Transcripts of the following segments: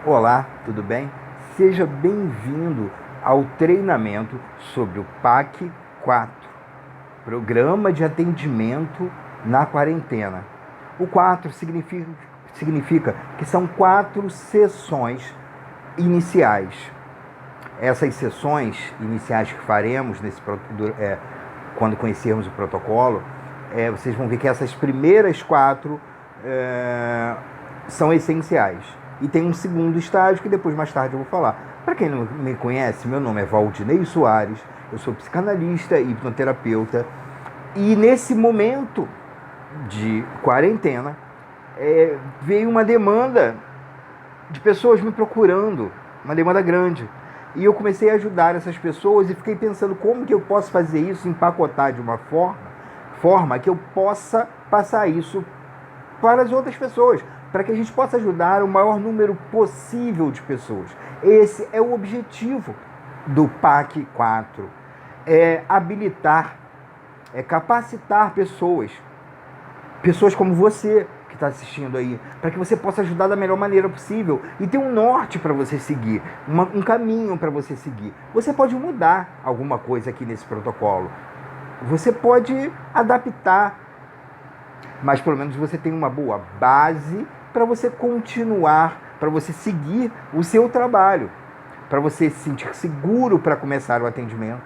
Olá, tudo bem? Seja bem-vindo ao treinamento sobre o PAC 4, Programa de Atendimento na Quarentena. O 4 significa que são 4 sessões iniciais. Essas sessões iniciais que faremos quando conhecermos o protocolo, vocês vão ver que essas primeiras 4 são essenciais. E tem um segundo estágio que depois, mais tarde, eu vou falar. Para quem não me conhece, meu nome é Valdinei Soares, eu sou psicanalista e hipnoterapeuta. E nesse momento de quarentena, veio uma demanda de pessoas me procurando, uma demanda grande. E eu comecei a ajudar essas pessoas e fiquei pensando como que eu posso fazer isso, empacotar de uma forma que eu possa passar isso para as outras pessoas, para que a gente possa ajudar o maior número possível de pessoas. Esse é o objetivo do PAC 4. É habilitar, é capacitar pessoas como você que está assistindo aí, para que você possa ajudar da melhor maneira possível e ter um norte para você seguir, um caminho para você seguir. Você pode mudar alguma coisa aqui nesse protocolo, você pode adaptar, mas pelo menos você tem uma boa base para você continuar, para você seguir o seu trabalho, para você se sentir seguro para começar o atendimento.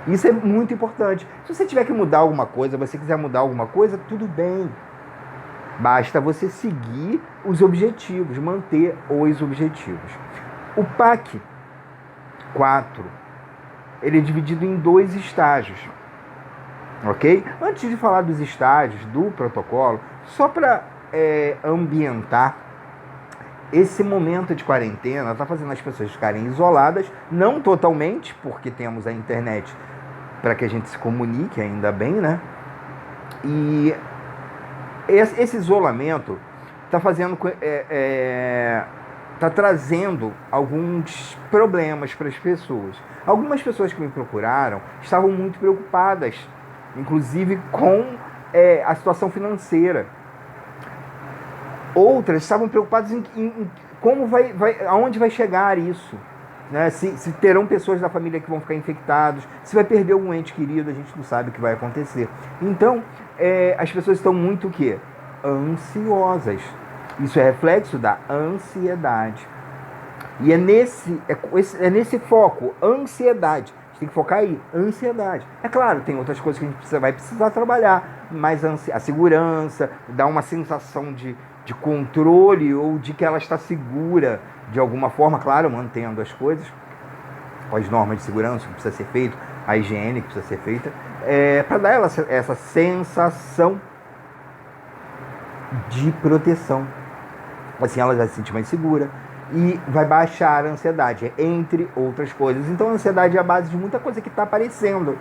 Isso é muito importante. Se você tiver que mudar alguma coisa, você quiser mudar alguma coisa, tudo bem. Basta você seguir os objetivos, manter os objetivos. O PAC 4, ele é dividido em 2 estágios. Ok? Antes de falar dos estágios do protocolo, só para ambientar, esse momento de quarentena está fazendo as pessoas ficarem isoladas, não totalmente, porque temos a internet para que a gente se comunique, ainda bem, né? E esse isolamento está fazendo, está trazendo alguns problemas para as pessoas. Algumas pessoas que me procuraram estavam muito preocupadas, inclusive com a situação financeira. Outras estavam preocupadas em como aonde vai chegar isso. Né? Se terão pessoas da família que vão ficar infectados, se vai perder algum ente querido, a gente não sabe o que vai acontecer. Então, as pessoas estão muito o quê? Ansiosas. Isso é reflexo da ansiedade. E é nesse foco, ansiedade. A gente tem que focar aí, ansiedade. É claro, tem outras coisas que a gente vai precisar trabalhar, mas a segurança, dá uma sensação de controle ou de que ela está segura de alguma forma, claro, mantendo as coisas, com as normas de segurança que precisa ser feito, a higiene que precisa ser feita, para dar ela essa sensação de proteção. Assim ela vai se sentir mais segura e vai baixar a ansiedade, entre outras coisas. Então a ansiedade é a base de muita coisa que está aparecendo.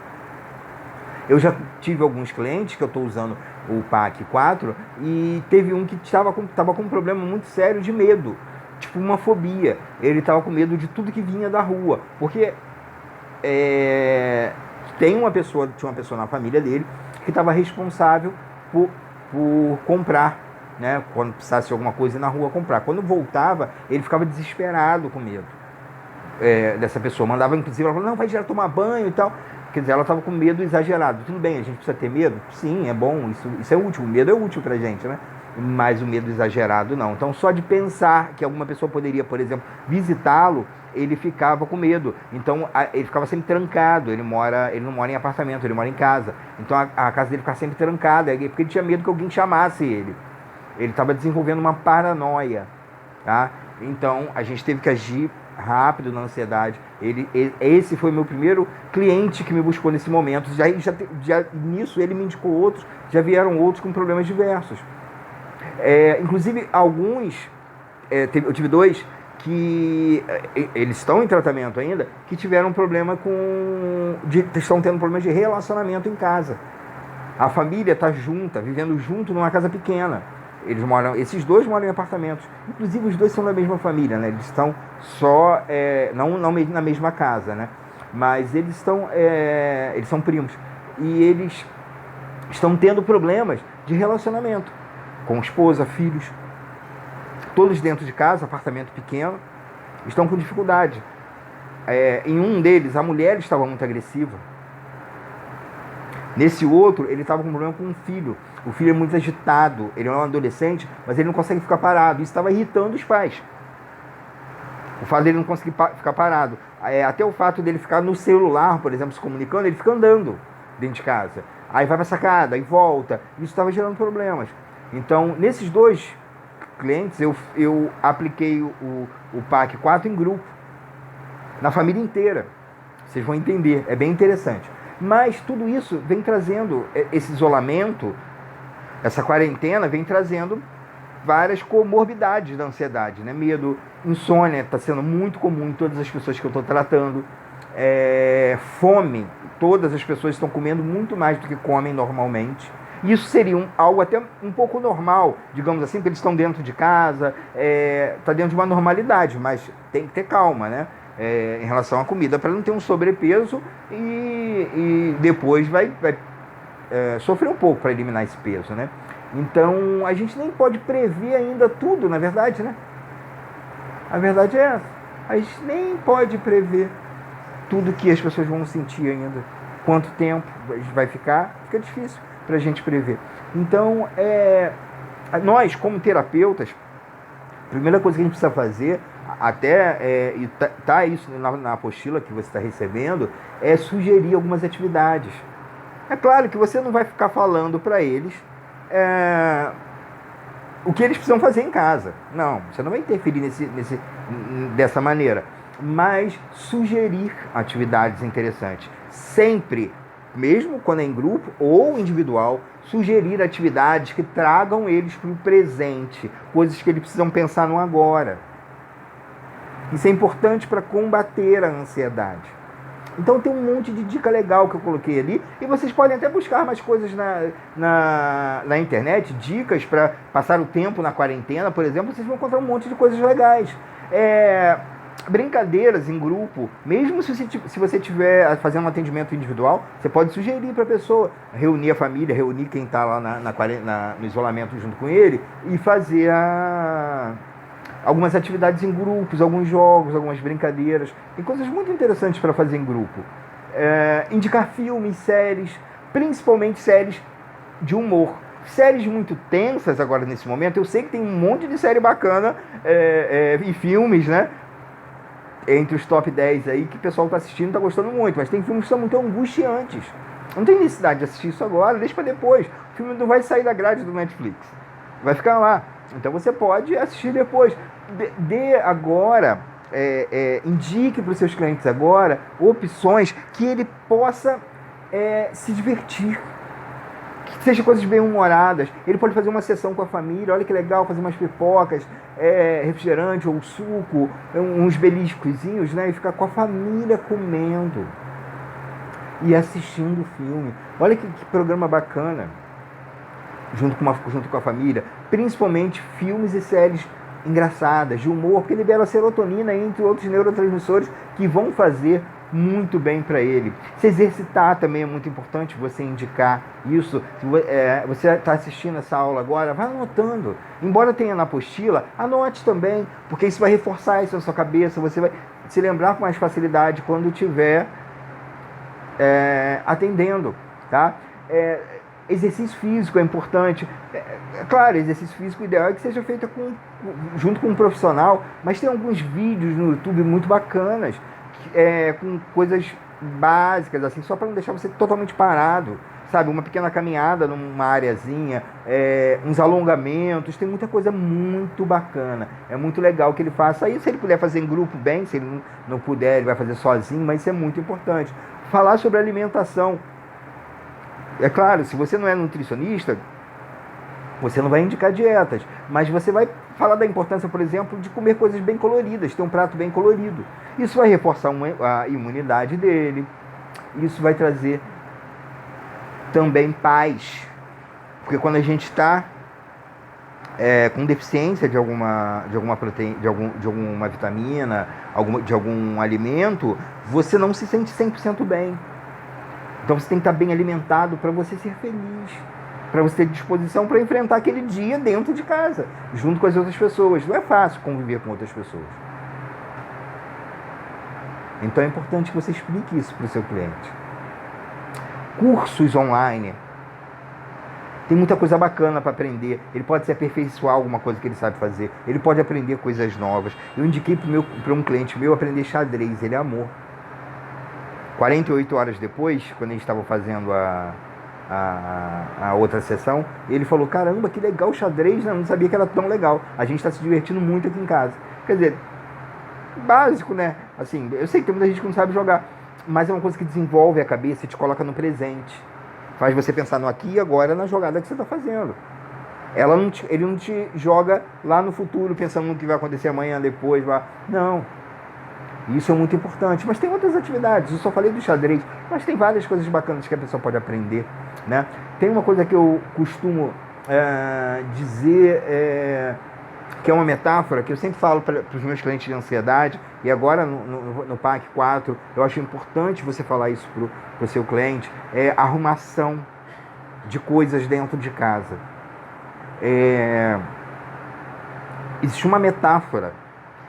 Eu já tive alguns clientes que eu estou usando o PAC 4 e teve um que estava com um problema muito sério de medo, tipo uma fobia. Ele estava com medo de tudo que vinha da rua, porque tinha uma pessoa na família dele que estava responsável por comprar, né? Quando precisasse de alguma coisa ir na rua comprar. Quando voltava, ele ficava desesperado com medo dessa pessoa. Mandava, inclusive, ela falou, não, vai direto tomar banho e tal. Quer dizer, ela estava com medo exagerado. Tudo bem, a gente precisa ter medo? Sim, é bom, isso é útil. O medo é útil pra gente, né? Mas o medo exagerado não. Então, só de pensar que alguma pessoa poderia, por exemplo, visitá-lo, ele ficava com medo. Então, ele ficava sempre trancado. Ele não mora em apartamento, ele mora em casa. Então, a casa dele ficava sempre trancada, porque ele tinha medo que alguém chamasse ele. Ele estava desenvolvendo uma paranoia, tá? Então, a gente teve que agir rápido na ansiedade. Esse foi meu primeiro cliente que me buscou nesse momento. Nisso ele me indicou outros, já vieram outros com problemas diversos. Inclusive alguns, eu tive 2 que eles estão em tratamento ainda, que tiveram problema estão tendo problemas de relacionamento em casa. A família está junta, vivendo junto numa casa pequena. Esses 2 moram em apartamentos. Inclusive os 2 são da mesma família, né? Eles estão só, não na mesma casa, né? Mas eles são primos. E eles estão tendo problemas de relacionamento com esposa, filhos. todos dentro de casa, apartamento pequeno, estão com dificuldade. Em um deles, a mulher estava muito agressiva. Nesse outro, ele estava com um problema com um filho. O filho é muito agitado, ele é um adolescente, mas ele não consegue ficar parado. Isso estava irritando os pais. O fato dele não conseguir ficar parado. Até o fato dele ficar no celular, por exemplo, se comunicando, ele fica andando dentro de casa. Aí vai para a sacada, aí volta. Isso estava gerando problemas. Então, nesses dois clientes, eu apliquei o PAC 4 em grupo, na família inteira. Vocês vão entender, é bem interessante. Mas tudo isso vem trazendo, esse isolamento, essa quarentena vem trazendo várias comorbidades da ansiedade, né? Medo, insônia, está sendo muito comum em todas as pessoas que eu estou tratando. Fome, todas as pessoas estão comendo muito mais do que comem normalmente. Isso seria algo até um pouco normal, digamos assim, porque eles estão dentro de casa, está dentro de uma normalidade, mas tem que ter calma, né? Em relação à comida, para não ter um sobrepeso e depois vai sofrer um pouco para eliminar esse peso, né? Então, a gente nem pode prever ainda tudo, na verdade, né? A verdade é essa. A gente nem pode prever tudo que as pessoas vão sentir ainda. Quanto tempo vai ficar, fica difícil para a gente prever. Então, nós, como terapeutas, a primeira coisa que a gente precisa fazer, e tá isso na apostila que você está recebendo, é sugerir algumas atividades. É claro que você não vai ficar falando para eles o que eles precisam fazer em casa. Não, você não vai interferir dessa maneira. Mas sugerir atividades interessantes. Sempre, mesmo quando é em grupo ou individual, sugerir atividades que tragam eles para o presente, coisas que eles precisam pensar no agora. Isso é importante para combater a ansiedade. Então tem um monte de dica legal que eu coloquei ali, e vocês podem até buscar mais coisas na internet, dicas para passar o tempo na quarentena, por exemplo, vocês vão encontrar um monte de coisas legais. Brincadeiras em grupo, mesmo se você estiver fazendo um atendimento individual, você pode sugerir para a pessoa, reunir a família, reunir quem está lá no isolamento junto com ele, e fazer algumas atividades em grupos, alguns jogos, algumas brincadeiras. Tem coisas muito interessantes para fazer em grupo. Indicar filmes, séries, principalmente séries de humor. Séries muito tensas agora nesse momento, eu sei que tem um monte de série bacana e filmes, né? Entre os top 10 aí que o pessoal está assistindo, está gostando muito, mas tem filmes que são muito angustiantes. Não tem necessidade de assistir isso agora, deixa para depois. O filme não vai sair da grade do Netflix, vai ficar lá. Então você pode assistir depois. Dê agora, indique para os seus clientes agora opções que ele possa se divertir. Que seja coisas bem humoradas. Ele pode fazer uma sessão com a família, olha que legal, fazer umas pipocas, refrigerante ou suco, uns beliscozinhos, né? E ficar com a família comendo e assistindo o filme. Olha que programa bacana, junto com a família. Principalmente filmes e séries engraçadas, de humor, porque libera serotonina, entre outros neurotransmissores que vão fazer muito bem para ele. Se exercitar também é muito importante, você indicar isso. Se você está assistindo essa aula agora, vai anotando. Embora tenha na apostila, anote também, porque isso vai reforçar isso na sua cabeça, você vai se lembrar com mais facilidade quando estiver atendendo, tá? Exercício físico é importante. Claro, exercício físico ideal é que seja feito junto com um profissional, mas tem alguns vídeos no YouTube muito bacanas, com coisas básicas, assim, só para não deixar você totalmente parado, sabe? Uma pequena caminhada numa areazinha, uns alongamentos, tem muita coisa muito bacana. É muito legal que ele faça isso. Se ele puder fazer em grupo, bem. Se ele não puder, ele vai fazer sozinho, mas isso é muito importante. Falar sobre alimentação. É claro, se você não é nutricionista, você não vai indicar dietas, mas você vai falar da importância, por exemplo, de comer coisas bem coloridas, ter um prato bem colorido. Isso vai reforçar a imunidade dele, isso vai trazer também paz, porque quando a gente está com deficiência de alguma proteína, de alguma vitamina, de algum alimento, você não se sente 100% bem. Então você tem que estar bem alimentado para você ser feliz. para você ter disposição para enfrentar aquele dia dentro de casa, junto com as outras pessoas. Não é fácil conviver com outras pessoas. Então é importante que você explique isso para o seu cliente. Cursos online. Tem muita coisa bacana para aprender. Ele pode se aperfeiçoar alguma coisa que ele sabe fazer. Ele pode aprender coisas novas. Eu indiquei para um cliente meu aprender xadrez. Ele amou. 48 horas depois, quando a gente estava fazendo a outra sessão, ele falou, caramba, que legal o xadrez, né? Eu não sabia que era tão legal. A gente está se divertindo muito aqui em casa. Quer dizer, básico, né? Assim, eu sei que tem muita gente que não sabe jogar, mas é uma coisa que desenvolve a cabeça e te coloca no presente. Faz você pensar no aqui e agora, na jogada que você está fazendo. Ele não te joga lá no futuro, pensando no que vai acontecer amanhã, depois. Não. Isso é muito importante. Mas tem outras atividades. Eu só falei do xadrez, mas tem várias coisas bacanas que a pessoa pode aprender, né? Tem uma coisa que eu costumo dizer, que é uma metáfora, que eu sempre falo para os meus clientes de ansiedade, e agora no PAC 4, eu acho importante você falar isso para o seu cliente, é arrumação de coisas dentro de casa. Existe uma metáfora,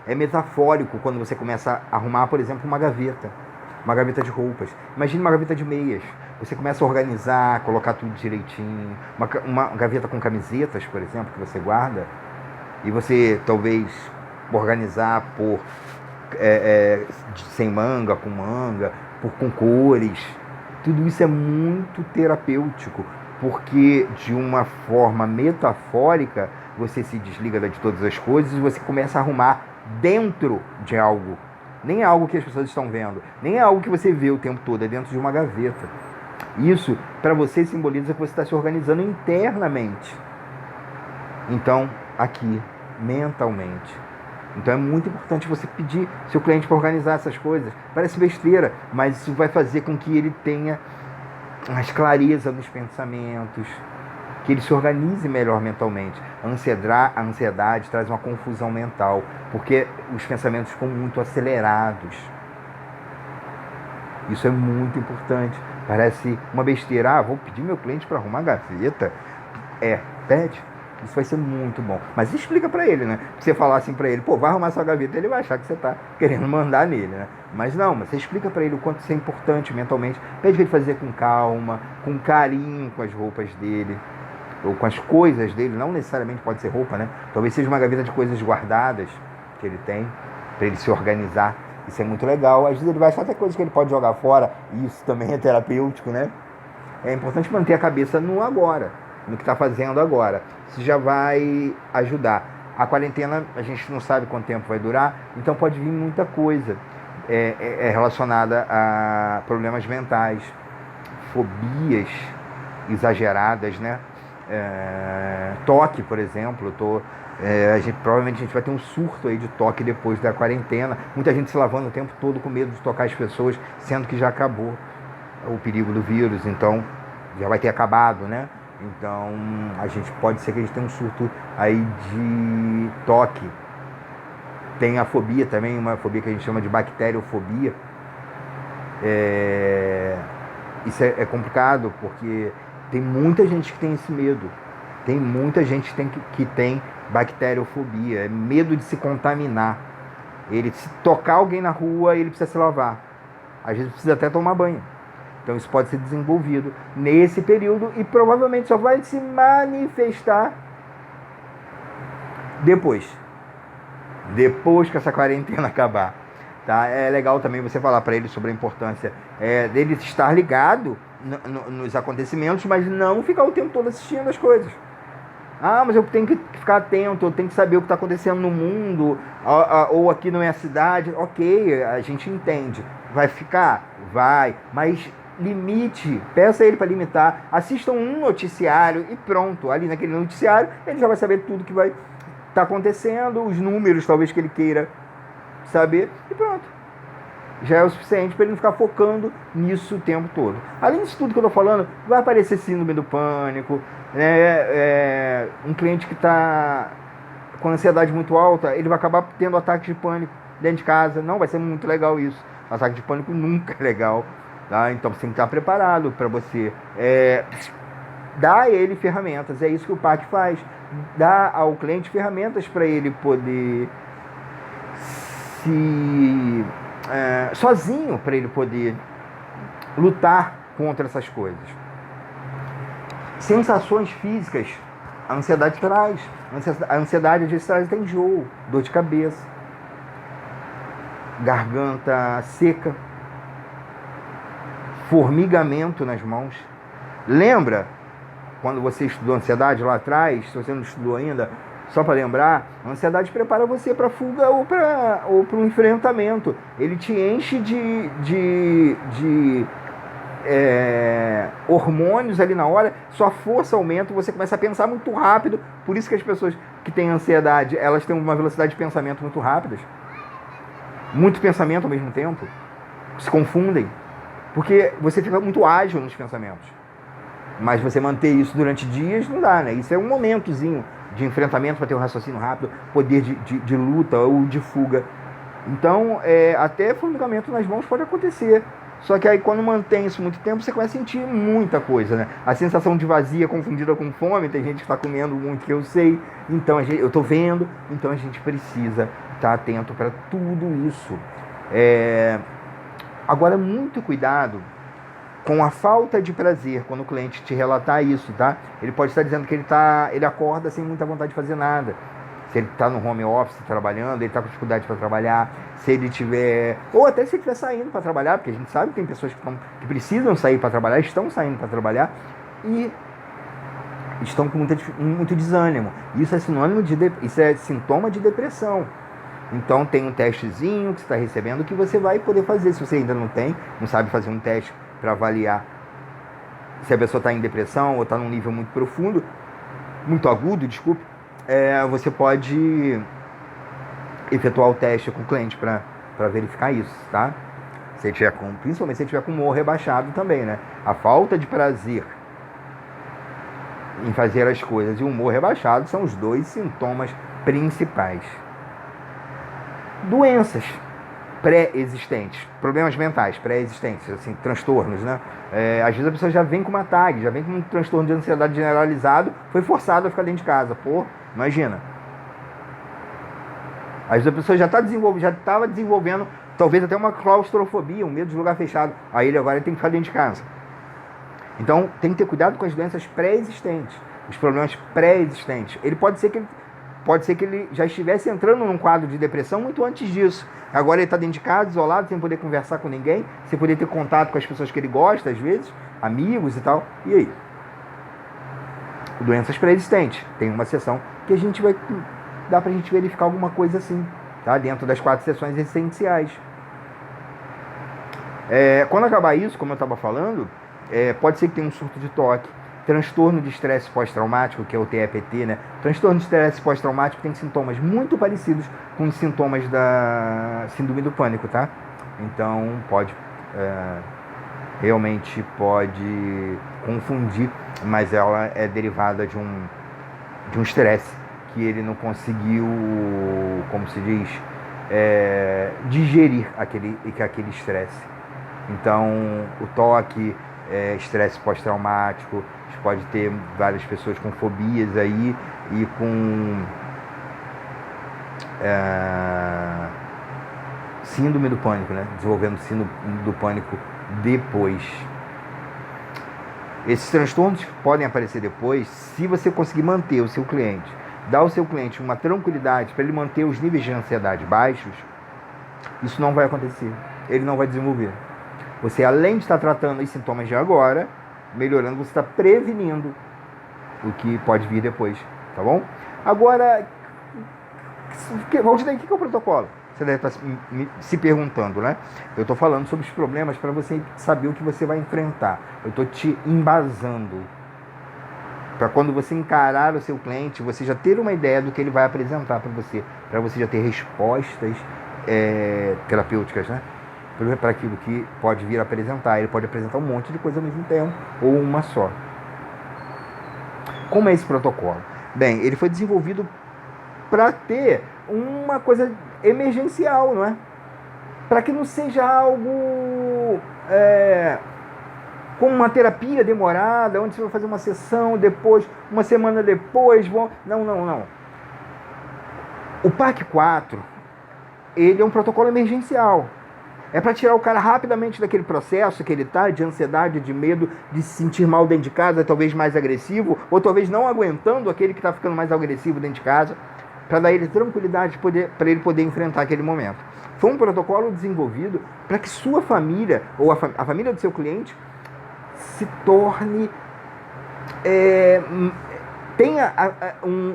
é metafórico quando você começa a arrumar, por exemplo, uma gaveta de roupas. Imagine uma gaveta de meias. Você começa a organizar, colocar tudo direitinho. Uma gaveta com camisetas, por exemplo, que você guarda, e você talvez organizar por sem manga, com manga, com cores. Tudo isso é muito terapêutico, porque de uma forma metafórica você se desliga de todas as coisas e você começa a arrumar dentro de algo. Nem é algo que as pessoas estão vendo, nem é algo que você vê o tempo todo, é dentro de uma gaveta. Isso, para você, simboliza que você está se organizando internamente. Então, aqui, mentalmente. Então é muito importante você pedir seu cliente para organizar essas coisas. Parece besteira, mas isso vai fazer com que ele tenha mais clareza nos pensamentos, que ele se organize melhor mentalmente. A ansiedade traz uma confusão mental, porque os pensamentos ficam muito acelerados. Isso é muito importante. Parece uma besteira. Vou pedir meu cliente para arrumar a gaveta. Pede. Isso vai ser muito bom. Mas explica para ele, né? Você falar assim para ele, vai arrumar sua gaveta, ele vai achar que você está querendo mandar nele, né? Mas não, você explica para ele o quanto isso é importante mentalmente. Pede para ele fazer com calma, com carinho com as roupas dele, ou com as coisas dele. Não necessariamente pode ser roupa, né? Talvez seja uma gaveta de coisas guardadas que ele tem, para ele se organizar. Isso é muito legal. Às vezes ele vai achar até coisas que ele pode jogar fora, e isso também é terapêutico, né? É importante manter a cabeça no agora, no que está fazendo agora. Isso já vai ajudar. A quarentena, a gente não sabe quanto tempo vai durar, então pode vir muita coisa relacionada a problemas mentais, fobias exageradas, né? Toque, por exemplo. Provavelmente a gente vai ter um surto aí de toque depois da quarentena. Muita gente se lavando o tempo todo com medo de tocar as pessoas, sendo que já acabou o perigo do vírus, então já vai ter acabado, né? Então, pode ser que a gente tenha um surto aí de toque. Tem a fobia também, uma fobia que a gente chama de bacteriofobia. Isso é complicado, porque tem muita gente que tem esse medo. Tem muita gente que tem bacteriofobia, é medo de se contaminar. Se tocar alguém na rua, ele precisa se lavar. Às vezes precisa até tomar banho. Então isso pode ser desenvolvido nesse período e provavelmente só vai se manifestar depois que essa quarentena acabar. Tá? É legal também você falar para ele sobre a importância dele estar ligado nos acontecimentos, mas não ficar o tempo todo assistindo as coisas. Mas eu tenho que ficar atento, eu tenho que saber o que está acontecendo no mundo, ou aqui na minha cidade. Ok, a gente entende. Vai ficar? Vai, mas limite, peça ele para limitar, assistam um noticiário e pronto, ali naquele noticiário ele já vai saber tudo que vai estar acontecendo, os números talvez que ele queira saber, e pronto, já é o suficiente para ele não ficar focando nisso o tempo todo. Além disso tudo que eu estou falando, vai aparecer síndrome do pânico, né? Um cliente que está com ansiedade muito alta, ele vai acabar tendo ataque de pânico dentro de casa. Não vai ser muito legal isso. Ataque de pânico nunca é legal. Tá? Então você tem que estar preparado para você dá a ele ferramentas. É isso que o PAC faz. Dá ao cliente ferramentas para ele poder sozinho, para ele poder lutar contra essas coisas. Sensações físicas, a ansiedade traz. A ansiedade às vezes traz até enjoo, dor de cabeça, garganta seca, formigamento nas mãos. Lembra quando você estudou ansiedade lá atrás? Se você não estudou ainda, só para lembrar, a ansiedade prepara você para fuga ou para um enfrentamento. Ele te enche de hormônios ali na hora, sua força aumenta, você começa a pensar muito rápido. Por isso que as pessoas que têm ansiedade, elas têm uma velocidade de pensamento muito rápida, muito pensamento ao mesmo tempo, se confundem, porque você fica muito ágil nos pensamentos. Mas você manter isso durante dias não dá, né? Isso é um momentozinho de enfrentamento para ter um raciocínio rápido, poder de luta ou de fuga. Então, até formigamento nas mãos pode acontecer. Só que aí quando mantém isso muito tempo, você começa a sentir muita coisa, né? A sensação de vazia confundida com fome, tem gente que está comendo muito, que eu sei, então eu estou vendo, então a gente precisa estar atento para tudo isso. Agora, muito cuidado com a falta de prazer quando o cliente te relatar isso, tá? Ele pode estar dizendo que ele acorda sem muita vontade de fazer nada. Se ele está no home office trabalhando, ele está com dificuldade para trabalhar, se ele tiver... Ou até se ele estiver saindo para trabalhar, porque a gente sabe que tem pessoas que precisam sair para trabalhar, estão saindo para trabalhar e estão com muito desânimo. Isso é sintoma de depressão. Então tem um testezinho que você está recebendo que você vai poder fazer. Se você ainda não sabe fazer um teste para avaliar se a pessoa está em depressão ou está num nível muito profundo, muito agudo, desculpe, você pode efetuar o teste com o cliente para verificar isso, tá? Principalmente se ele tiver com humor rebaixado também, né? A falta de prazer em fazer as coisas e o humor rebaixado são os dois sintomas principais. Doenças pré-existentes, problemas mentais pré-existentes, assim, transtornos, né? Às vezes a pessoa já vem com uma tag, já vem com um transtorno de ansiedade generalizado, foi forçado a ficar dentro de casa. Pô, imagina. Às vezes a pessoa já estava desenvolvendo, talvez até uma claustrofobia, um medo de lugar fechado. Aí ele agora tem que ficar dentro de casa. Então tem que ter cuidado com as doenças pré-existentes, os problemas pré-existentes. Pode ser que ele já estivesse entrando num quadro de depressão muito antes disso. Agora ele está dentro de casa, isolado, sem poder conversar com ninguém, sem poder ter contato com as pessoas que ele gosta, às vezes, amigos e tal. E aí? Doenças pré-existentes. Tem uma sessão que dá pra gente verificar alguma coisa assim, tá? Dentro das 4 sessões essenciais. Quando acabar isso, como eu estava falando, pode ser que tenha um surto de toque, transtorno de estresse pós-traumático, que é o TEPT, né? Transtorno de estresse pós-traumático tem sintomas muito parecidos com os sintomas da síndrome do pânico, tá? Então realmente pode confundir, mas ela é derivada de um estresse que ele não conseguiu, como se diz, digerir aquele estresse. Então o toque, estresse pós-traumático, pode ter várias pessoas com fobias aí e com síndrome do pânico, né? Desenvolvendo síndrome do pânico depois. Esses transtornos podem aparecer depois se você conseguir manter o seu cliente, dar ao seu cliente uma tranquilidade para ele manter os níveis de ansiedade baixos. Isso não vai acontecer, ele não vai desenvolver. Você, além de estar tratando os sintomas de agora, melhorando, você está prevenindo o que pode vir depois, tá bom? Agora, Valdinei, o que é o protocolo? Você deve estar se perguntando, né? Eu estou falando sobre os problemas para você saber o que você vai enfrentar. Eu estou te embasando para quando você encarar o seu cliente, você já ter uma ideia do que ele vai apresentar para você já ter respostas terapêuticas, né? Para aquilo que pode vir a apresentar. Ele pode apresentar um monte de coisa ao mesmo tempo, ou uma só. Como é esse protocolo? Bem, ele foi desenvolvido para ter uma coisa emergencial, não é? Para que não seja algo como uma terapia demorada, onde você vai fazer uma sessão depois, uma semana depois. Não. O PAC-4, ele é um protocolo emergencial. É para tirar o cara rapidamente daquele processo que ele está, de ansiedade, de medo, de se sentir mal dentro de casa, talvez mais agressivo, ou talvez não aguentando aquele que está ficando mais agressivo dentro de casa, para dar ele tranquilidade para ele poder enfrentar aquele momento. Foi um protocolo desenvolvido para que sua família, ou a família do seu cliente, se torne, tenha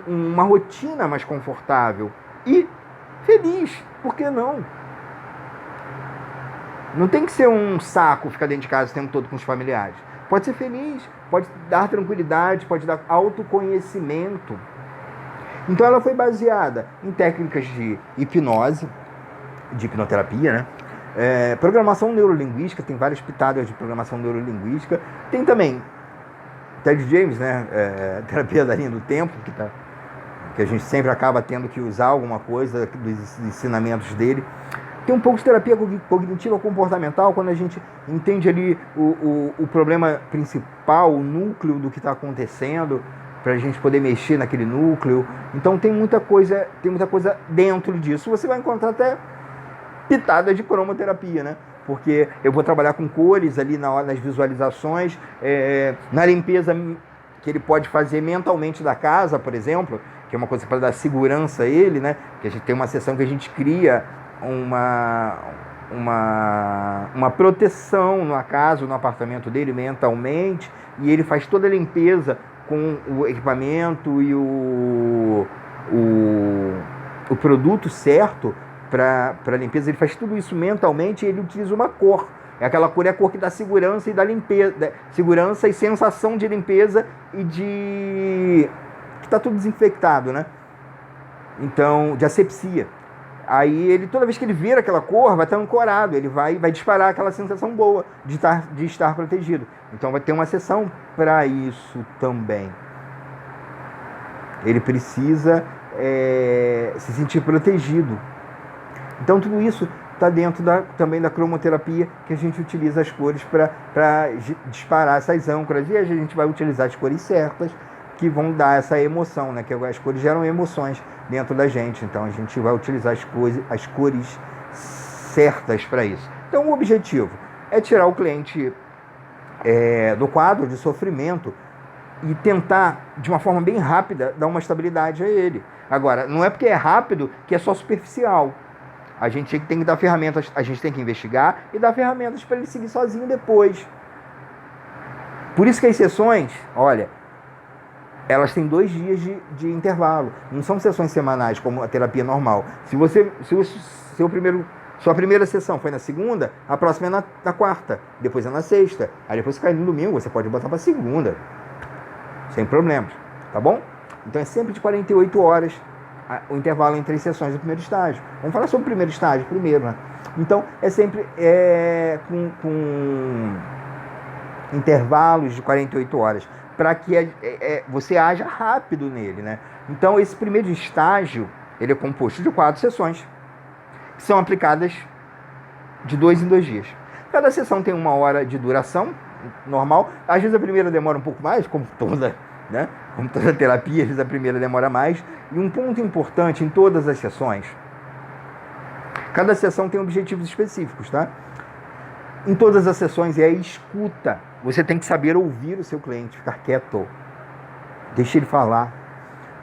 uma rotina mais confortável e feliz. Por que não? Não tem que ser um saco ficar dentro de casa o tempo todo com os familiares. Pode ser feliz, pode dar tranquilidade, pode dar autoconhecimento. Então ela foi baseada em técnicas de hipnose, de hipnoterapia, né? Programação neurolinguística, tem várias pitadas de programação neurolinguística. Tem também Ted James, né? Terapia da linha do tempo, que a gente sempre acaba tendo que usar alguma coisa dos ensinamentos dele. Tem um pouco de terapia cognitiva comportamental, quando a gente entende ali o problema principal, o núcleo do que está acontecendo, para a gente poder mexer naquele núcleo. Então tem muita coisa dentro disso. Você vai encontrar até pitada de cromoterapia, né? Porque eu vou trabalhar com cores ali na hora das visualizações, na limpeza que ele pode fazer mentalmente da casa, por exemplo, que é uma coisa para dar segurança a ele, né? Que a gente tem uma sessão que a gente cria uma proteção na casa, no apartamento dele mentalmente, e ele faz toda a limpeza com o equipamento e o produto certo para limpeza. Ele faz tudo isso mentalmente e ele utiliza uma cor. Aquela cor é a cor que dá segurança e dá limpeza, segurança e sensação de limpeza e que está tudo desinfectado, né? Então, de asepsia. Aí ele, toda vez que ele ver aquela cor, vai estar ancorado, ele vai disparar aquela sensação boa de estar protegido. Então vai ter uma sessão para isso também. Ele precisa se sentir protegido. Então tudo isso está dentro também da cromoterapia, que a gente utiliza as cores para disparar essas âncoras. E a gente vai utilizar as cores certas, que vão dar essa emoção, né? Que as cores geram emoções dentro da gente. Então a gente vai utilizar as cores certas para isso. Então o objetivo é tirar o cliente do quadro de sofrimento e tentar, de uma forma bem rápida, dar uma estabilidade a ele. Agora, não é porque é rápido que é só superficial. A gente tem que dar ferramentas, a gente tem que investigar e dar ferramentas para ele seguir sozinho depois. Por isso que as sessões, olha, elas têm 2 dias de intervalo. Não são sessões semanais, como a terapia normal. Se sua primeira sessão foi na segunda, a próxima é na quarta, depois é na sexta. Aí depois, se cair no domingo, você pode botar para segunda. Sem problemas, tá bom? Então é sempre de 48 horas o intervalo entre as sessões do primeiro estágio. Vamos falar sobre o primeiro estágio primeiro, né? Então é sempre com intervalos de 48 horas. Para que você haja rápido nele, né? Então, esse primeiro estágio, ele é composto de 4 sessões, que são aplicadas de 2 em 2 dias. Cada sessão tem 1 hora de duração, normal. Às vezes a primeira demora um pouco mais, como toda, né? Como toda terapia, às vezes a primeira demora mais. E um ponto importante em todas as sessões, cada sessão tem objetivos específicos, tá? Em todas as sessões é a escuta. Você tem que saber ouvir o seu cliente, ficar quieto. Deixa ele falar.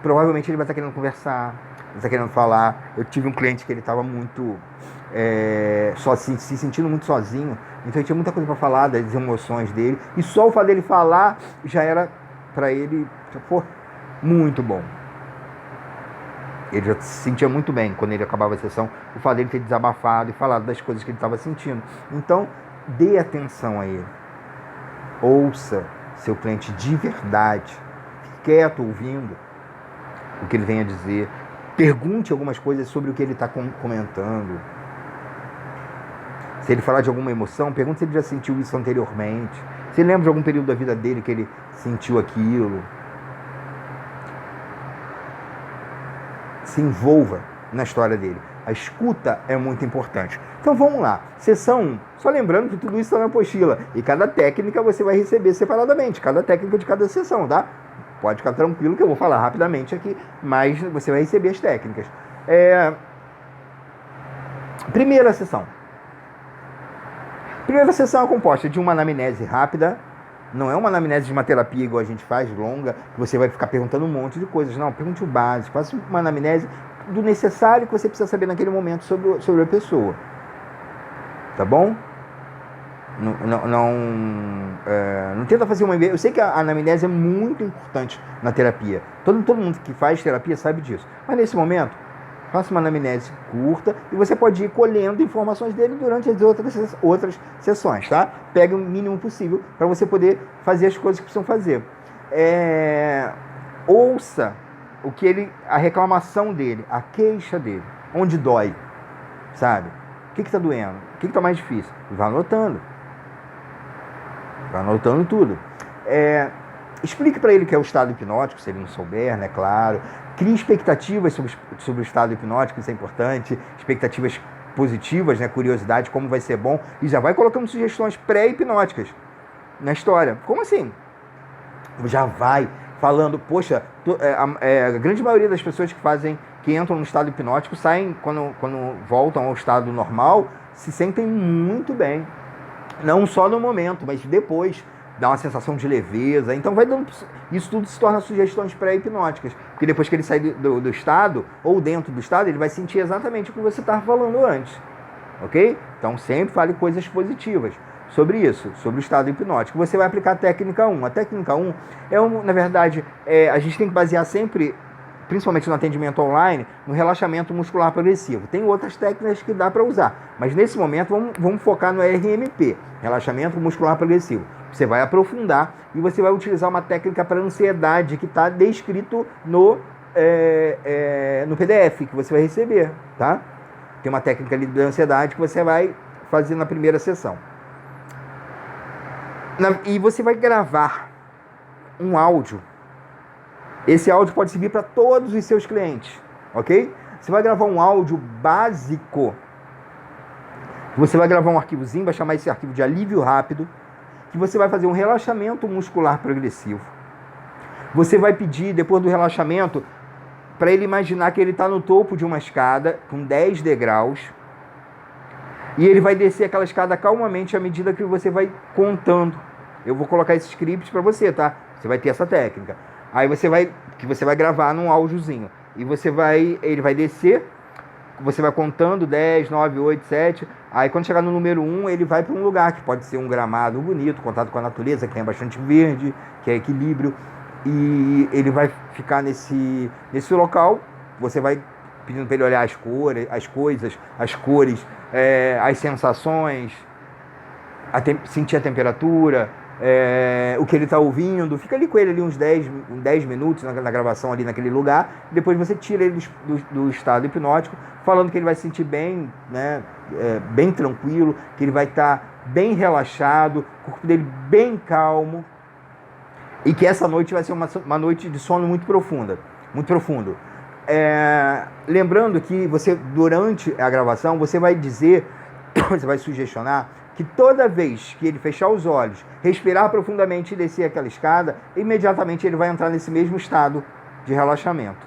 Provavelmente ele vai estar querendo conversar, vai estar querendo falar. Eu tive um cliente que ele estava muito se sentindo muito sozinho. Então ele tinha muita coisa para falar das emoções dele. E só o fato dele falar já era para ele, muito bom. Ele já se sentia muito bem quando ele acabava a sessão. O fato dele ter desabafado e falado das coisas que ele estava sentindo. Então, dê atenção a ele. Ouça seu cliente de verdade. Fique quieto ouvindo o que ele tem a dizer. Pergunte algumas coisas sobre o que ele está comentando. Se ele falar de alguma emoção, pergunte se ele já sentiu isso anteriormente. Se ele lembra de algum período da vida dele que ele sentiu aquilo. Se envolva na história dele. A escuta é muito importante. Então vamos lá. Sessão 1. Só lembrando que tudo isso está na apostila. E cada técnica você vai receber separadamente. Cada técnica de cada sessão, tá? Pode ficar tranquilo que eu vou falar rapidamente aqui, mas você vai receber as técnicas. Primeira sessão. Primeira sessão é composta de uma anamnese rápida. Não é uma anamnese de uma terapia igual a gente faz, longa, que você vai ficar perguntando um monte de coisas. Não, pergunte o básico. Faça uma anamnese do necessário que você precisa saber naquele momento sobre a pessoa. Tá bom? Não tenta fazer uma... Eu sei que a anamnese é muito importante na terapia. Todo mundo que faz terapia sabe disso. Mas nesse momento, faça uma anamnese curta e você pode ir colhendo informações dele durante as outras sessões, tá? Pega o mínimo possível para você poder fazer as coisas que precisam fazer. Ouça a reclamação dele, a queixa dele, onde dói, sabe? O que está doendo? O que está mais difícil? Vai anotando. Vai anotando tudo. Explique para ele o que é o estado hipnótico, se ele não souber, né? Claro. Crie expectativas sobre o estado hipnótico, isso é importante. Expectativas positivas, né? Curiosidade, como vai ser bom. E já vai colocando sugestões pré-hipnóticas na história. Como assim? Já vai falando, poxa, a grande maioria das pessoas que entram no estado hipnótico saem, quando voltam ao estado normal, se sentem muito bem. Não só no momento, mas depois. Dá uma sensação de leveza. Então vai dando... Isso tudo se torna sugestões pré-hipnóticas. Porque depois que ele sai do estado, ou dentro do estado, ele vai sentir exatamente o que você estava falando antes. Ok? Então sempre fale coisas positivas sobre isso, sobre o estado hipnótico. Você vai aplicar a técnica 1. A técnica 1 na verdade, a gente tem que basear sempre, principalmente no atendimento online, no relaxamento muscular progressivo. Tem outras técnicas que dá para usar, mas nesse momento vamos focar no RMP, relaxamento muscular progressivo. Você vai aprofundar e você vai utilizar uma técnica para ansiedade que está descrito no PDF que você vai receber, tá? Tem uma técnica ali de ansiedade que você vai fazer na primeira sessão. E você vai gravar um áudio. Esse áudio pode servir para todos os seus clientes, ok? Você vai gravar um áudio básico. Você vai gravar um arquivozinho, vai chamar esse arquivo de alívio rápido, que você vai fazer um relaxamento muscular progressivo. Você vai pedir, depois do relaxamento, para ele imaginar que ele está no topo de uma escada, com 10 degraus, e ele vai descer aquela escada calmamente à medida que você vai contando. Eu vou colocar esse script para você, tá? Você vai ter essa técnica. Aí você vai gravar num áudiozinho. E ele vai descer, você vai contando 10, 9, 8, 7. Aí quando chegar no número 1, ele vai para um lugar que pode ser um gramado bonito, contato com a natureza, que tem bastante verde, que é equilíbrio. E ele vai ficar nesse local. Você vai pedindo para ele olhar as cores, as cores, as sensações, sentir a temperatura, o que ele está ouvindo. Fica ali com ele ali uns 10 minutos na gravação ali naquele lugar. Depois você tira ele do estado hipnótico, falando que ele vai se sentir bem, né, bem tranquilo, que ele vai estar bem relaxado, o corpo dele bem calmo, e que essa noite vai ser uma noite de sono muito profunda, muito profundo. Lembrando que você, durante a gravação, você vai dizer, você vai sugestionar que toda vez que ele fechar os olhos, respirar profundamente e descer aquela escada, imediatamente ele vai entrar nesse mesmo estado de relaxamento.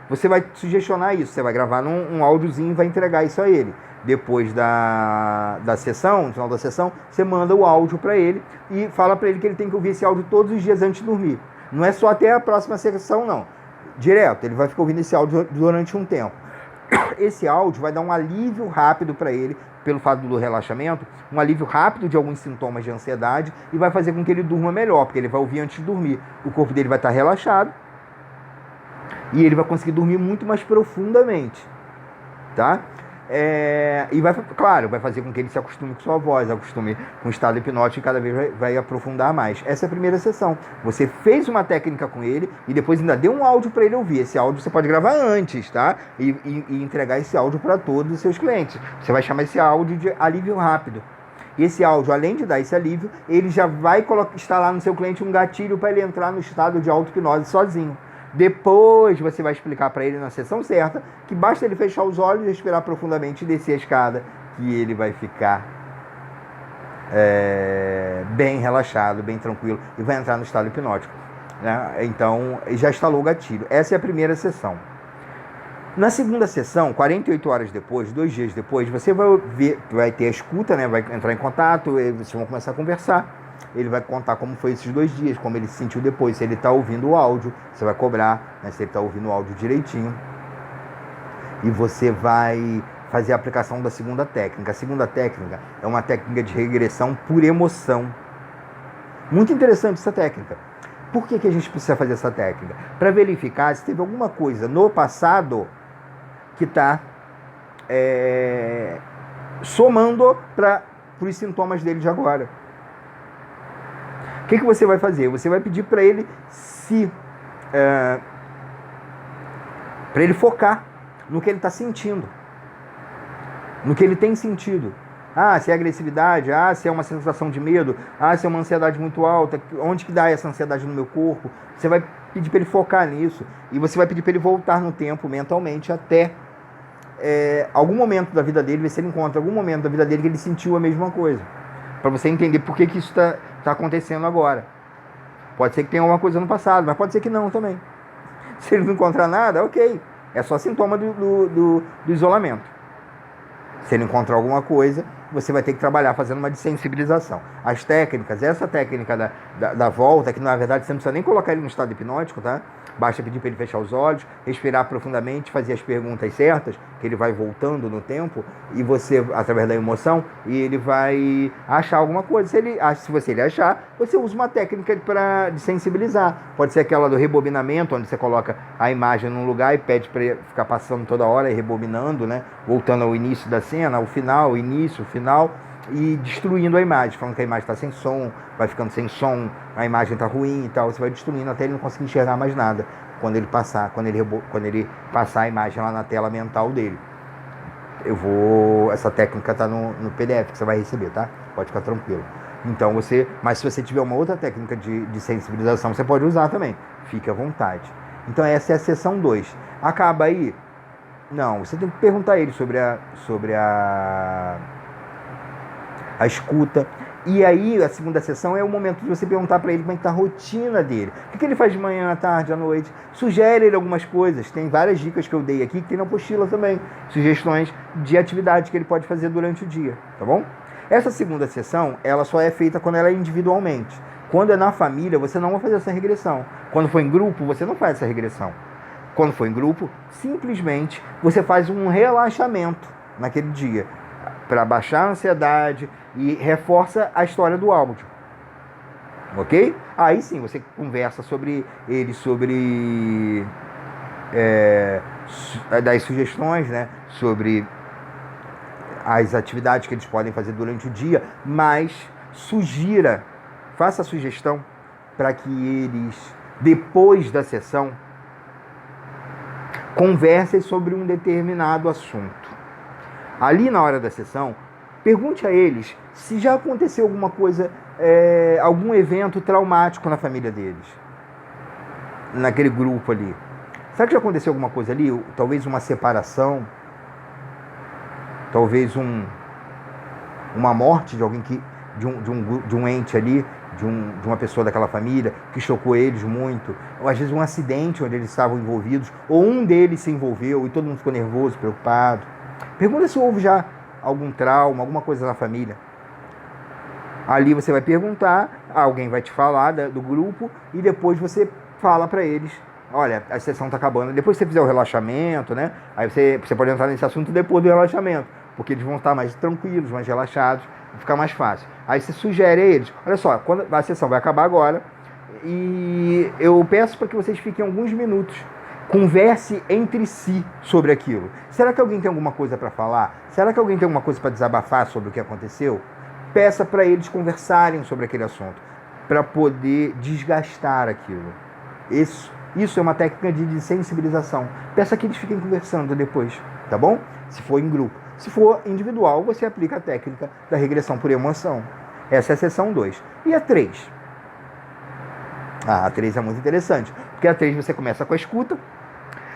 Você vai sugestionar isso, você vai gravar num áudiozinho e vai entregar isso a ele. Depois da sessão, no final da sessão, você manda o áudio para ele e fala para ele que ele tem que ouvir esse áudio todos os dias antes de dormir. Não é só até a próxima sessão, não. Direto, ele vai ficar ouvindo esse áudio durante um tempo. Esse áudio vai dar um alívio rápido para ele, pelo fato do relaxamento, um alívio rápido de alguns sintomas de ansiedade, e vai fazer com que ele durma melhor, porque ele vai ouvir antes de dormir. O corpo dele vai estar relaxado e ele vai conseguir dormir muito mais profundamente, tá? E vai fazer com que ele se acostume com sua voz, acostume com o estado hipnótico, e cada vez vai aprofundar mais. Essa é a primeira sessão. Você fez uma técnica com ele e depois ainda deu um áudio para ele ouvir. Esse áudio você pode gravar antes, tá? E entregar esse áudio para todos os seus clientes. Você vai chamar esse áudio de alívio rápido. E esse áudio, além de dar esse alívio, ele já vai instalar no seu cliente um gatilho para ele entrar no estado de auto-hipnose sozinho. Depois você vai explicar para ele na sessão certa que basta ele fechar os olhos, respirar profundamente e descer a escada, que ele vai ficar bem relaxado, bem tranquilo e vai entrar no estado hipnótico, né? Então, já instalou o gatilho. Essa é a primeira sessão. Na segunda sessão, 48 horas depois, 2 dias depois, você vai ter a escuta, né? Vai entrar em contato, vocês vão começar a conversar. Ele vai contar como foi esses 2 dias, como ele se sentiu depois, se ele está ouvindo o áudio, você vai cobrar, né, se ele está ouvindo o áudio direitinho. E você vai fazer a aplicação da segunda técnica. A segunda técnica é uma técnica de regressão por emoção. Muito interessante essa técnica. Por que a gente precisa fazer essa técnica? Para verificar se teve alguma coisa no passado que está somando para os sintomas dele de agora. O que você vai fazer? Você vai pedir para ele para ele focar no que ele está sentindo, no que ele tem sentido. Se é agressividade, se é uma sensação de medo, se é uma ansiedade muito alta, onde que dá essa ansiedade no meu corpo? Você vai pedir para ele focar nisso e você vai pedir para ele voltar no tempo mentalmente até algum momento da vida dele, ver se ele encontra algum momento da vida dele que ele sentiu a mesma coisa, para você entender por que isso está acontecendo agora. Pode ser que tenha alguma coisa no passado, mas pode ser que não também. Se ele não encontrar nada, ok, é só sintoma do isolamento. Se ele encontrar alguma coisa, você vai ter que trabalhar fazendo uma desensibilização. As técnicas, essa técnica da volta, que na verdade você não precisa nem colocar ele no estado hipnótico, tá? Basta pedir para ele fechar os olhos, respirar profundamente, fazer as perguntas certas, que ele vai voltando no tempo, e você, através da emoção, e ele vai achar alguma coisa. Se ele achar, você usa uma técnica para desensibilizar. Pode ser aquela do rebobinamento, onde você coloca a imagem num lugar e pede para ele ficar passando toda hora e rebobinando, né? Voltando ao início da cena, ao final, início, final, e destruindo a imagem, falando que a imagem está sem som, vai ficando sem som, a imagem está ruim e tal, você vai destruindo até ele não conseguir enxergar mais nada quando ele passar a imagem lá na tela mental dele. Essa técnica está no PDF que você vai receber, tá? Pode ficar tranquilo. Então mas se você tiver uma outra técnica de sensibilização, você pode usar também, fique à vontade. Então essa é a sessão 2. Acaba aí? Não, você tem que perguntar a ele sobre a escuta. E aí, a segunda sessão é o momento de você perguntar para ele como é que está a rotina dele. O que ele faz de manhã, à tarde, à noite. Sugere ele algumas coisas. Tem várias dicas que eu dei aqui, que tem na apostila também. Sugestões de atividades que ele pode fazer durante o dia, tá bom? Essa segunda sessão, ela só é feita quando ela é individualmente. Quando é na família, você não vai fazer essa regressão. Quando for em grupo, você não faz essa regressão. Quando for em grupo, simplesmente você faz um relaxamento naquele dia, para baixar a ansiedade e reforça a história do áudio. Ok? Aí sim, você conversa sobre ele, das sugestões, né? Sobre as atividades que eles podem fazer durante o dia, mas faça a sugestão para que eles, depois da sessão, conversem sobre um determinado assunto. Ali na hora da sessão, pergunte a eles se já aconteceu alguma coisa, algum evento traumático na família deles, naquele grupo ali. Será que já aconteceu alguma coisa ali? Talvez uma separação, talvez uma morte de alguém de um ente ali, de uma pessoa daquela família que chocou eles muito, ou às vezes um acidente onde eles estavam envolvidos, ou um deles se envolveu e todo mundo ficou nervoso, preocupado. Pergunta se houve já algum trauma, alguma coisa na família. Ali você vai perguntar, alguém vai te falar do grupo e depois você fala para eles, olha, a sessão está acabando. Depois que você fizer o relaxamento, né? Aí você pode entrar nesse assunto depois do relaxamento, porque eles vão estar mais tranquilos, mais relaxados, vai ficar mais fácil. Aí você sugere a eles, olha só, quando a sessão vai acabar agora, e eu peço para que vocês fiquem alguns minutos, converse entre si sobre aquilo. Será que alguém tem alguma coisa para falar? Será que alguém tem alguma coisa para desabafar sobre o que aconteceu? Peça para eles conversarem sobre aquele assunto, para poder desgastar aquilo. Isso é uma técnica de sensibilização. Peça que eles fiquem conversando depois, tá bom? Se for em grupo. Se for individual, você aplica a técnica da regressão por emoção. Essa é a sessão 2. E a 3? A 3 é muito interessante, Porque a 3 você começa com a escuta,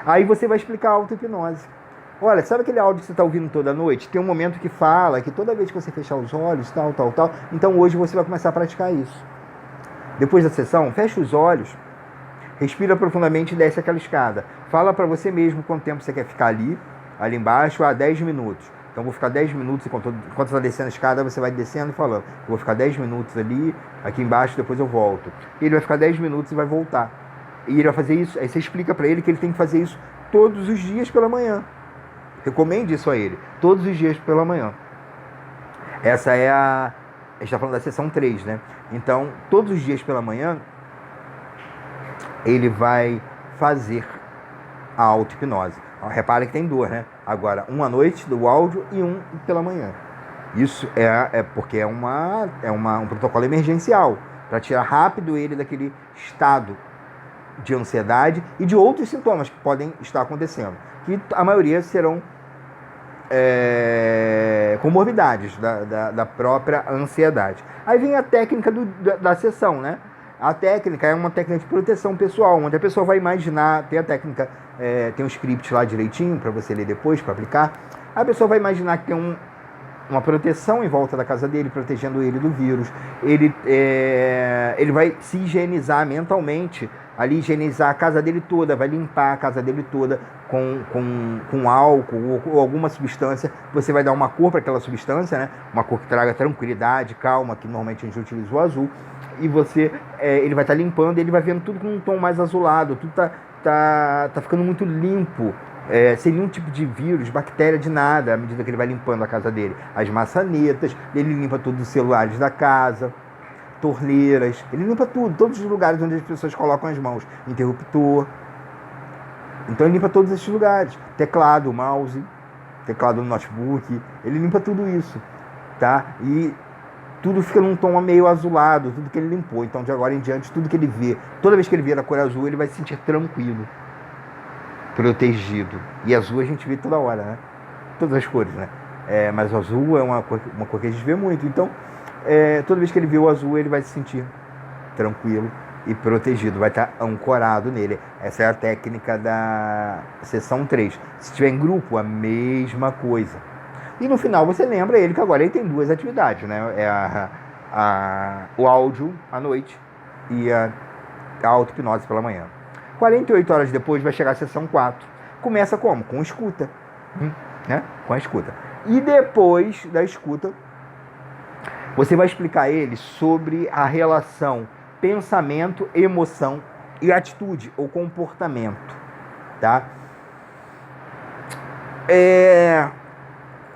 aí você vai explicar a auto-hipnose. Olha, sabe aquele áudio que você está ouvindo toda noite? Tem um momento que fala que toda vez que você fechar os olhos, tal. Então hoje você vai começar a praticar isso. Depois da sessão, fecha os olhos, respira profundamente e desce aquela escada. Fala para você mesmo quanto tempo você quer ficar ali embaixo, 10 minutos. Então vou ficar 10 minutos, enquanto você está descendo a escada, você vai descendo e falando. Vou ficar 10 minutos ali, aqui embaixo, depois eu volto. E ele vai ficar 10 minutos e vai voltar. E ele vai fazer isso, aí você explica para ele que ele tem que fazer isso todos os dias pela manhã. Recomende isso a ele, todos os dias pela manhã. Essa é a gente está falando da sessão 3, né? Então, todos os dias pela manhã, ele vai fazer a auto-hipnose. Repare que tem 2, né? Agora, um à noite do áudio e um pela manhã. Isso é porque é um protocolo emergencial, para tirar rápido ele daquele estado de ansiedade e de outros sintomas que podem estar acontecendo. Que a maioria serão comorbidades da própria ansiedade. Aí vem a técnica da sessão, né? A técnica é uma técnica de proteção pessoal, onde a pessoa vai imaginar, tem a técnica, tem um script lá direitinho para você ler depois, para aplicar. A pessoa vai imaginar que tem uma proteção em volta da casa dele, protegendo ele do vírus. Ele vai se higienizar mentalmente, ali higienizar a casa dele toda, vai limpar a casa dele toda com álcool ou alguma substância. Você vai dar uma cor para aquela substância, né? Uma cor que traga tranquilidade, calma, que normalmente a gente utiliza o azul. E ele vai estar limpando, ele vai vendo tudo com um tom mais azulado, tudo tá ficando muito limpo, sem nenhum tipo de vírus, bactéria, de nada, à medida que ele vai limpando a casa dele. As maçanetas, ele limpa todos os celulares da casa, torneiras, ele limpa tudo, todos os lugares onde as pessoas colocam as mãos, interruptor. Então ele limpa todos esses lugares, teclado, mouse, teclado no notebook, ele limpa tudo isso, tá? E tudo fica num tom meio azulado, tudo que ele limpou. Então, de agora em diante, tudo que ele vê, toda vez que ele vê a cor azul, ele vai se sentir tranquilo, protegido. E azul a gente vê toda hora, né? Todas as cores, né? Mas o azul é uma cor que a gente vê muito. Então, toda vez que ele vê o azul, ele vai se sentir tranquilo e protegido, vai estar ancorado nele. Essa é a técnica da sessão 3. Se estiver em grupo, a mesma coisa. E no final você lembra ele que agora ele tem 2 atividades, né? O áudio à noite e a auto-hipnose pela manhã. 48 horas depois vai chegar a sessão 4. Começa como? Com escuta. Né? Com a escuta. E depois da escuta, você vai explicar a ele sobre a relação pensamento, emoção e atitude ou comportamento. Tá?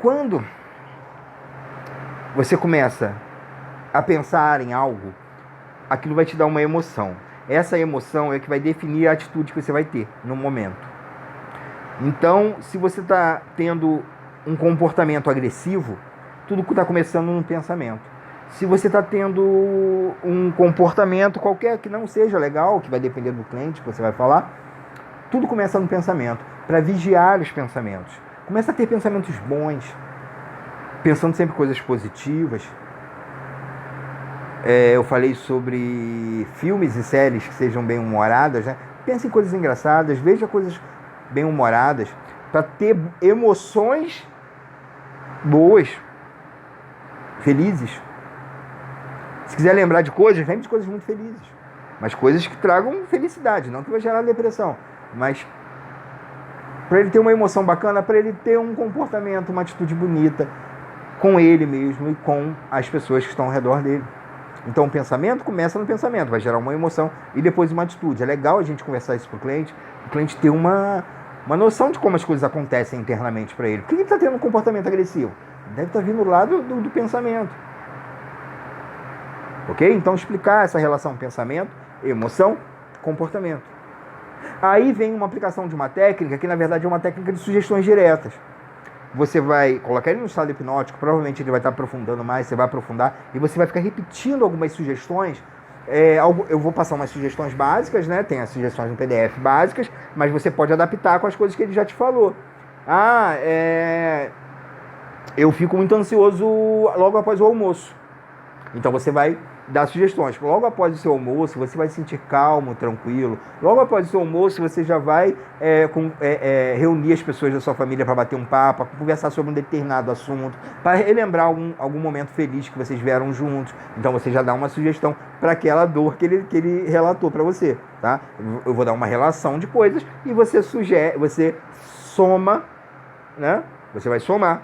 Quando você começa a pensar em algo, aquilo vai te dar uma emoção. Essa emoção é que vai definir a atitude que você vai ter no momento. Então, se você está tendo um comportamento agressivo, tudo está começando num pensamento. Se você está tendo um comportamento qualquer que não seja legal, que vai depender do cliente que você vai falar, tudo começa no pensamento. Para vigiar os pensamentos. Começa a ter pensamentos bons, pensando sempre coisas positivas. Eu falei sobre filmes e séries que sejam bem-humoradas, né? Pense em coisas engraçadas, veja coisas bem-humoradas, para ter emoções boas, felizes. Se quiser lembrar de coisas, lembre de coisas muito felizes, mas coisas que tragam felicidade, não que vai gerar depressão, mas para ele ter uma emoção bacana, para ele ter um comportamento, uma atitude bonita com ele mesmo e com as pessoas que estão ao redor dele. Então o pensamento começa no pensamento, vai gerar uma emoção e depois uma atitude. É legal a gente conversar isso para o cliente ter uma noção de como as coisas acontecem internamente para ele. Por que ele está tendo um comportamento agressivo? Deve estar vindo lá do pensamento. Ok? Então explicar essa relação pensamento, emoção, comportamento. Aí vem uma aplicação de uma técnica que na verdade é uma técnica de sugestões diretas. Você vai colocar ele no estado hipnótico, provavelmente ele vai estar aprofundando mais, você vai aprofundar, e você vai ficar repetindo algumas sugestões. Eu vou passar umas sugestões básicas, né? Tem as sugestões no PDF básicas, mas você pode adaptar com as coisas que ele já te falou. Eu fico muito ansioso logo após o almoço. Então você vai dar sugestões. Logo após o seu almoço, você vai se sentir calmo, tranquilo. Logo após o seu almoço, você já vai reunir as pessoas da sua família para bater um papo, para conversar sobre um determinado assunto, para relembrar algum momento feliz que vocês viveram juntos. Então você já dá uma sugestão para aquela dor que ele relatou para você, tá? Eu vou dar uma relação de coisas e você sugere, você soma, né? Você vai somar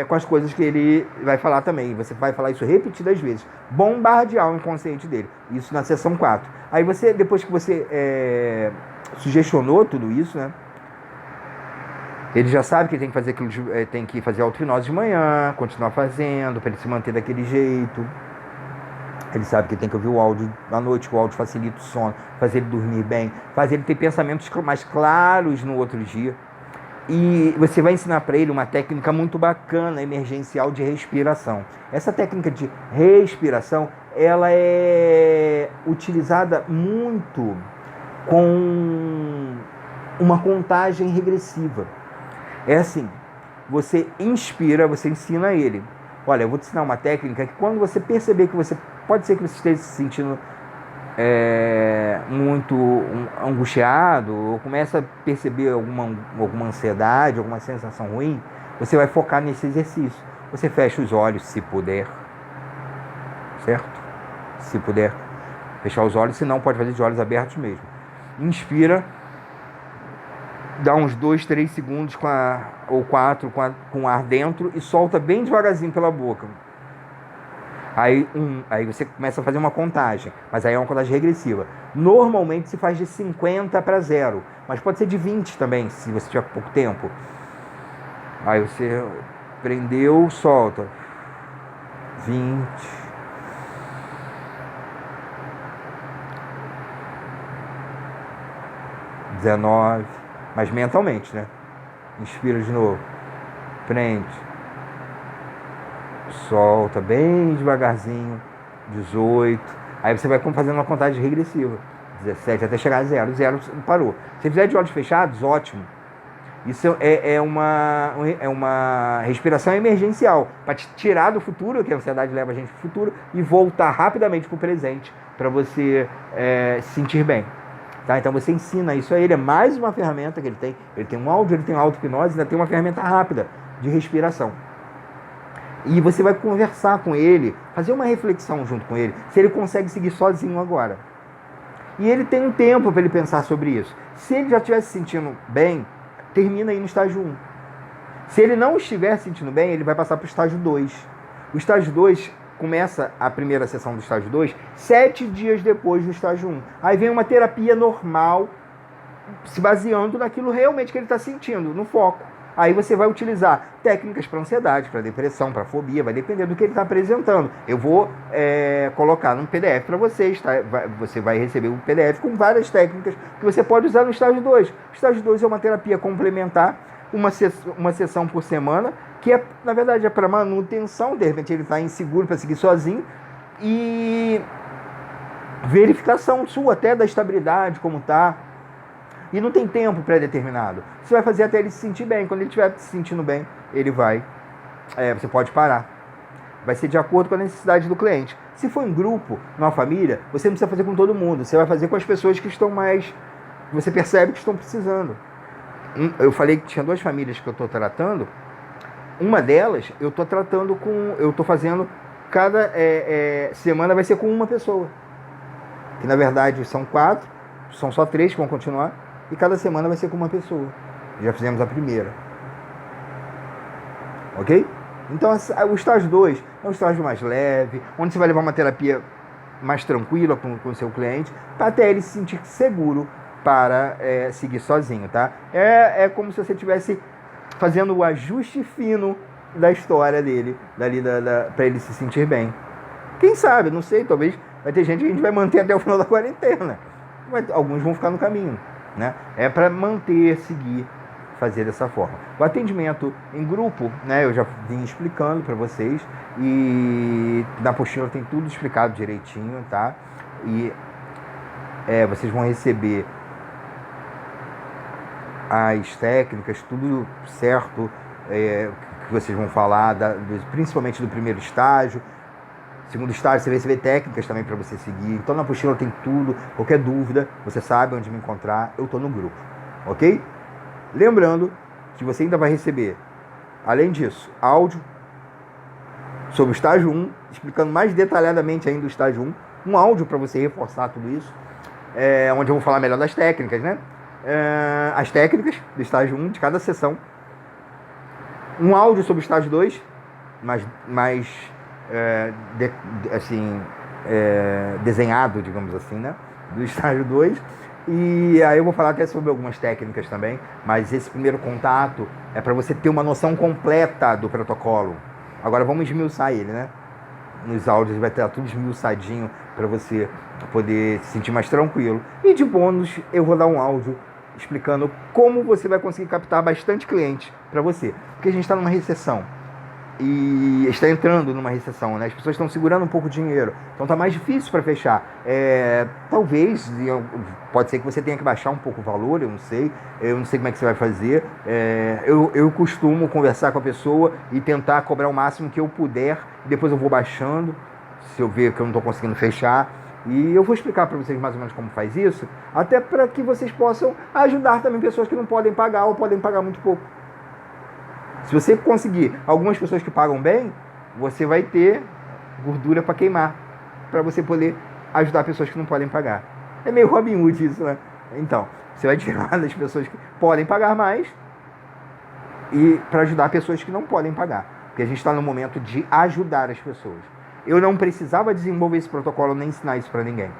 com as coisas que ele vai falar também. Você vai falar isso repetidas vezes. Bombardear o inconsciente dele. Isso na sessão 4. Aí você, depois que você sugestionou tudo isso, né? Ele já sabe que tem que fazer aquilo, tem que fazer auto-hipnose de manhã, continuar fazendo, para ele se manter daquele jeito. Ele sabe que tem que ouvir o áudio à noite, que o áudio facilita o sono, faz ele dormir bem, faz ele ter pensamentos mais claros no outro dia. E você vai ensinar para ele uma técnica muito bacana, emergencial, de respiração. Essa técnica de respiração, ela é utilizada muito com uma contagem regressiva. É assim, você inspira, você ensina ele. Olha, eu vou te ensinar uma técnica que quando você perceber que você... Pode ser que você esteja se sentindo muito angustiado, ou começa a perceber alguma ansiedade, alguma sensação ruim, você vai focar nesse exercício. Você fecha os olhos, se puder, certo? Se puder fechar os olhos, se não, pode fazer de olhos abertos mesmo. Inspira, dá uns 2, 3 segundos ou 4 com ar dentro e solta bem devagarzinho pela boca. Aí você começa a fazer uma contagem, mas aí é uma contagem regressiva. Normalmente se faz de 50 para 0, mas pode ser de 20 também, se você tiver pouco tempo. Aí você prendeu, solta. 20. (19), mas mentalmente, né? Inspira de novo. Prende. Solta bem devagarzinho. 18. Aí você vai fazendo uma contagem regressiva. 17 até chegar a 0. 0 parou. Se fizer de olhos fechados, ótimo. Isso é uma respiração emergencial para te tirar do futuro, que a ansiedade leva a gente para o futuro, e voltar rapidamente para o presente para você se sentir bem. Tá? Então você ensina isso a ele. É mais uma ferramenta que ele tem. Ele tem um áudio, ele tem uma auto-hipnose, ainda tem uma ferramenta rápida de respiração. E você vai conversar com ele, fazer uma reflexão junto com ele, se ele consegue seguir sozinho agora. E ele tem um tempo para ele pensar sobre isso. Se ele já estiver se sentindo bem, termina aí no estágio 1. Se ele não estiver se sentindo bem, ele vai passar para o estágio 2. O estágio 2 começa a primeira sessão do estágio 2 7 dias depois do estágio 1. Aí vem uma terapia normal, se baseando naquilo realmente que ele está sentindo, no foco. Aí você vai utilizar técnicas para ansiedade, para depressão, para fobia, vai depender do que ele está apresentando. Eu vou colocar num PDF para vocês, tá? Você vai receber um PDF com várias técnicas que você pode usar no estágio 2. O estágio 2 é uma terapia complementar, uma sessão por semana, que na verdade é para manutenção, de repente ele está inseguro para seguir sozinho, e verificação sua até da estabilidade, como está. E não tem tempo pré-determinado. Você vai fazer até ele se sentir bem. Quando ele estiver se sentindo bem, ele vai. Você pode parar. Vai ser de acordo com a necessidade do cliente. Se for em grupo, numa família, você não precisa fazer com todo mundo. Você vai fazer com as pessoas que estão mais... Você percebe que estão precisando. Eu falei que tinha 2 famílias que eu estou tratando. Uma delas, eu estou tratando com... Eu estou fazendo... Cada semana vai ser com uma pessoa. Que na verdade são 4. São só 3 que vão continuar. E cada semana vai ser com uma pessoa. Já fizemos a primeira. Ok? Então o estágio 2 é um estágio mais leve, onde você vai levar uma terapia mais tranquila com o seu cliente, até ele se sentir seguro para seguir sozinho, tá? É como se você estivesse fazendo o ajuste fino da história dele, para ele se sentir bem. Quem sabe, não sei, talvez vai ter gente que a gente vai manter até o final da quarentena. Alguns vão ficar no caminho, né? É para manter, seguir, fazer dessa forma. O atendimento em grupo, né? Eu já vim explicando para vocês, e na apostila tem tudo explicado direitinho, tá? E vocês vão receber as técnicas, tudo certo, que vocês vão falar, principalmente do primeiro estágio. Segundo estágio, você vai receber técnicas também para você seguir. Então na apostila tem tudo. Qualquer dúvida, você sabe onde me encontrar. Eu estou no grupo, ok? Lembrando que você ainda vai receber, além disso, áudio sobre o estágio 1, explicando mais detalhadamente ainda o estágio 1. Um áudio para você reforçar tudo isso. Onde eu vou falar melhor das técnicas, né? As técnicas do estágio 1 de cada sessão. Um áudio sobre o estágio 2, desenhado, digamos assim, né? Do estágio 2. E aí eu vou falar até sobre algumas técnicas também, mas esse primeiro contato é para você ter uma noção completa do protocolo. Agora vamos esmiuçar ele, né? Nos áudios vai estar tudo esmiuçadinho para você poder se sentir mais tranquilo. E de bônus eu vou dar um áudio explicando como você vai conseguir captar bastante cliente para você. Porque a gente está numa recessão. E está entrando numa recessão, né? As pessoas estão segurando um pouco de dinheiro, então está mais difícil para fechar. Talvez, pode ser que você tenha que baixar um pouco o valor, eu não sei como é que você vai fazer. Eu costumo conversar com a pessoa e tentar cobrar o máximo que eu puder, e depois eu vou baixando, se eu ver que eu não estou conseguindo fechar. E eu vou explicar para vocês mais ou menos como faz isso, até para que vocês possam ajudar também pessoas que não podem pagar ou podem pagar muito pouco. Se você conseguir algumas pessoas que pagam bem, você vai ter gordura para queimar, para você poder ajudar pessoas que não podem pagar. É meio Robin Hood isso, né? Então, você vai tirar das pessoas que podem pagar mais e para ajudar pessoas que não podem pagar. Porque a gente está no momento de ajudar as pessoas. Eu não precisava desenvolver esse protocolo nem ensinar isso para ninguém.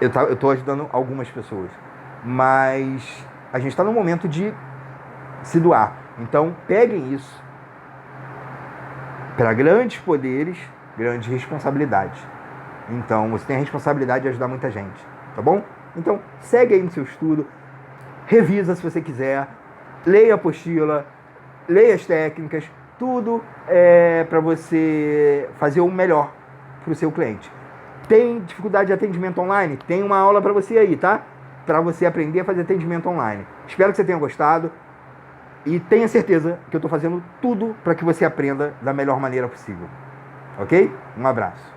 Eu estou ajudando algumas pessoas. Mas a gente está no momento de se doar. Então, peguem isso. Para grandes poderes, grandes responsabilidades. Então, você tem a responsabilidade de ajudar muita gente. Tá bom? Então, segue aí no seu estudo. Revisa se você quiser. Leia a apostila. Leia as técnicas. Tudo para você fazer o melhor para o seu cliente. Tem dificuldade de atendimento online? Tem uma aula para você aí, tá? Para você aprender a fazer atendimento online. Espero que você tenha gostado. E tenha certeza que eu estou fazendo tudo para que você aprenda da melhor maneira possível. Ok? Um abraço.